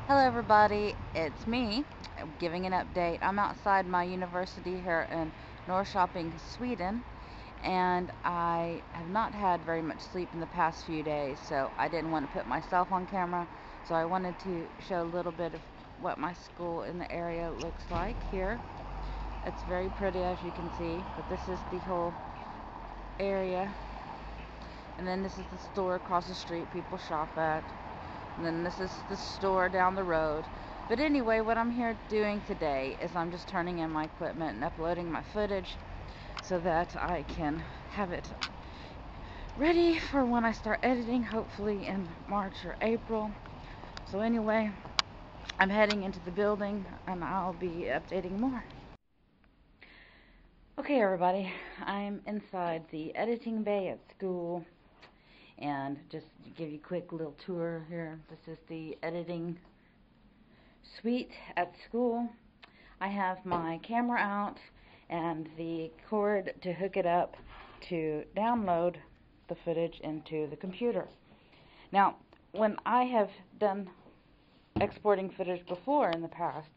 Hello, everybody. It's me giving an update. I'm outside my university here in Norrköping, Sweden, and I have not had very much sleep in the past few days, so I didn't want to put myself on camera. So I wanted to show a little bit of what my school in the area looks like here. It's very pretty, as you can see, but this is the whole area. And then this is the store across the street people shop at. And then this is the store down the road. But anyway, what I'm here doing today is I'm just turning in my equipment and uploading my footage so that I can have it ready for when I start editing, hopefully in March or April. So anyway, I'm heading into the building and I'll be updating more. Okay, everybody, I'm inside the editing bay at school, and just to give you a quick little tour here, this is the editing suite at school. I have my camera out and the cord to hook it up to download the footage into the computer. Now, when I have done exporting footage before in the past,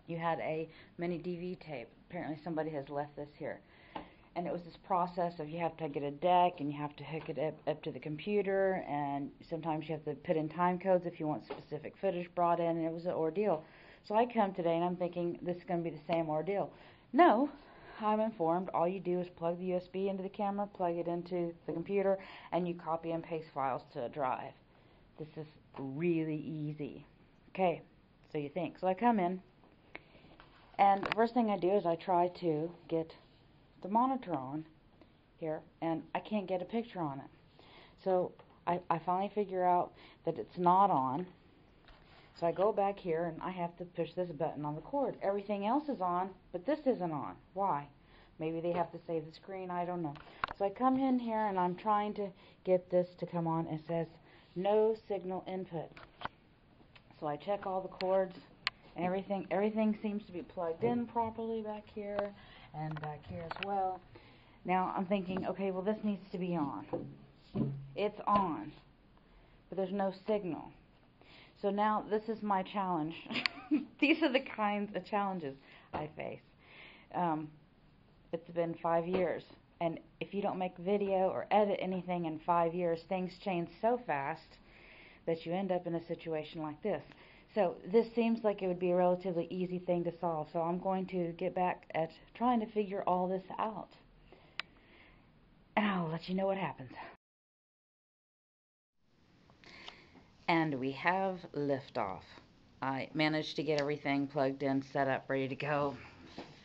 you had a mini DV tape. Apparently somebody has left this here. And it was this process of you have to get a deck and you have to hook it up to the computer, and sometimes you have to put in time codes if you want specific footage brought in, and it was an ordeal. So I come today and I'm thinking this is going to be the same ordeal. No, I'm informed all you do is plug the USB into the camera, plug it into the computer, and you copy and paste files to a drive. This is really easy. Okay, so you think. So I come in, and the first thing I do is I try to get the monitor on here, and I can't get a picture on it. So I finally figure out that it's not on. So I go back here and I have to push this button on the cord. Everything else is on, but this isn't on. Why? Maybe they have to save the screen, I don't know. So I come in here and I'm trying to get this to come on. It says no signal input. So I check all the cords and everything seems to be plugged in properly back here and back here as well. Now I'm thinking, okay, well, this needs to be on. It's on, but there's no signal. So now this is my challenge. These are the kinds of challenges I face. It's been 5 years, and if you don't make video or edit anything in 5 years, things change so fast that you end up in a situation like this. So this seems like it would be a relatively easy thing to solve. So I'm going to get back at trying to figure all this out. And I'll let you know what happens. And we have liftoff. I managed to get everything plugged in, set up, ready to go.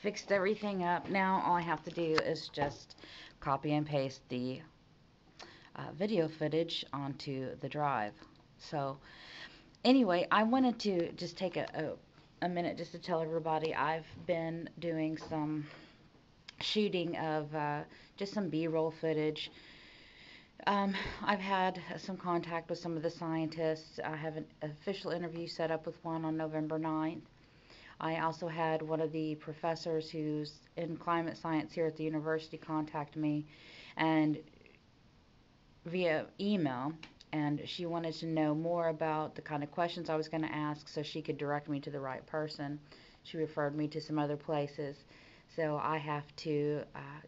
Fixed everything up. Now all I have to do is just copy and paste the video footage onto the drive. So anyway, I wanted to just take a minute just to tell everybody I've been doing some shooting of just some B-roll footage. I've had some contact with some of the scientists. I have an official interview set up with one on November 9th. I also had one of the professors who's in climate science here at the university contact me and via email, and she wanted to know more about the kind of questions I was going to ask so she could direct me to the right person. She referred me to some other places. So I have to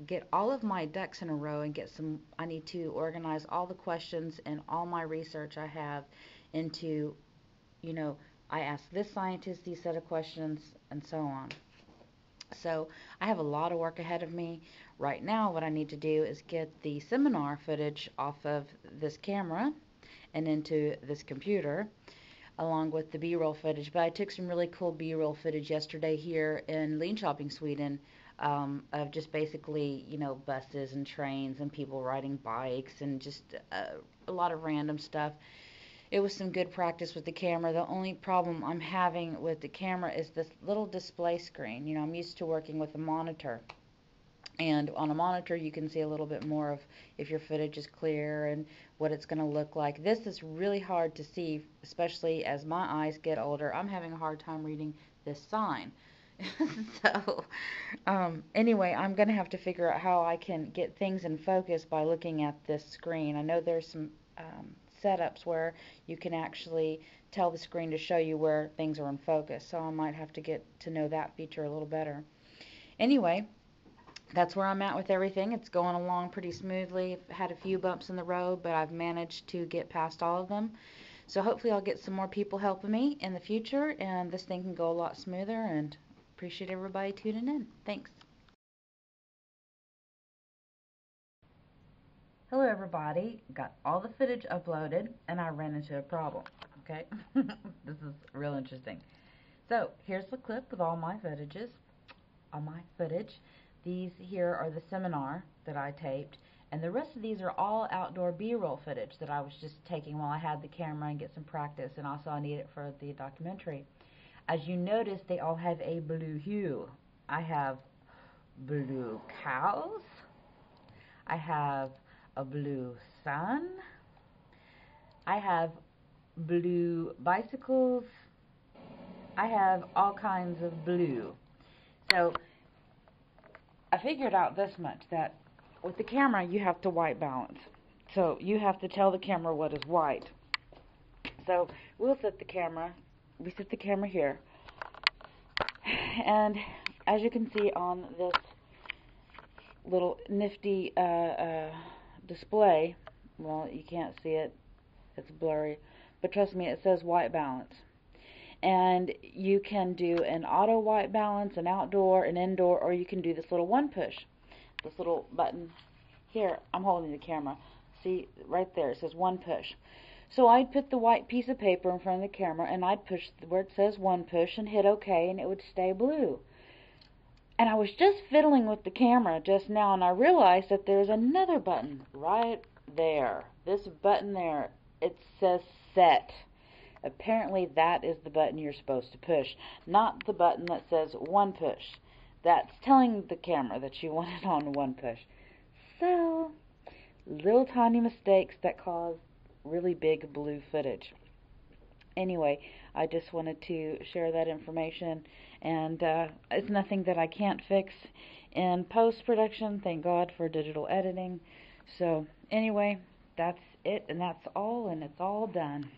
get all of my ducks in a row and I need to organize all the questions and all my research I have into, I ask this scientist these set of questions and so on. So I have a lot of work ahead of me. Right now what I need to do is get the seminar footage off of this camera and into this computer along with the B-roll footage. But I took some really cool B-roll footage yesterday here in Linköping, Sweden, of just basically, buses and trains and people riding bikes and just a lot of random stuff. It was some good practice with the camera. The only problem I'm having with the camera is this little display screen. I'm used to working with a monitor. And on a monitor, you can see a little bit more of if your footage is clear and what it's going to look like. This is really hard to see, especially as my eyes get older. I'm having a hard time reading this sign. So, anyway, I'm going to have to figure out how I can get things in focus by looking at this screen. I know there's some setups where you can actually tell the screen to show you where things are in focus. So I might have to get to know that feature a little better. Anyway, that's where I'm at with everything. It's going along pretty smoothly. I've had a few bumps in the road, but I've managed to get past all of them. So hopefully I'll get some more people helping me in the future, and this thing can go a lot smoother, and appreciate everybody tuning in. Thanks. Hello everybody. Got all the footage uploaded, and I ran into a problem. Okay? This is real interesting. So here's the clip with all my footage. These here are the seminar that I taped, and the rest of these are all outdoor B-roll footage that I was just taking while I had the camera and get some practice, and also I need it for the documentary. As you notice, they all have a blue hue. I have blue cows. I have a blue sun. I have blue bicycles. I have all kinds of blue. So I figured out this much, that with the camera you have to white balance. So you have to tell the camera what is white. So we set the camera here. And as you can see on this little nifty display, well, you can't see it, it's blurry, but trust me, it says white balance. And you can do an auto white balance, an outdoor, an indoor, or you can do this little one push. This little button here, I'm holding the camera. See, right there, it says one push. So I'd put the white piece of paper in front of the camera, and I'd push where it says one push and hit OK, and it would stay blue. And I was just fiddling with the camera just now, and I realized that there's another button right there. This button there, it says set. Apparently that is the button you're supposed to push, not the button that says one push. That's telling the camera that you want it on one push. So, little tiny mistakes that cause really big blue footage. Anyway, I just wanted to share that information, and it's nothing that I can't fix in post-production. Thank God for digital editing. So, anyway, that's it, and that's all, and it's all done.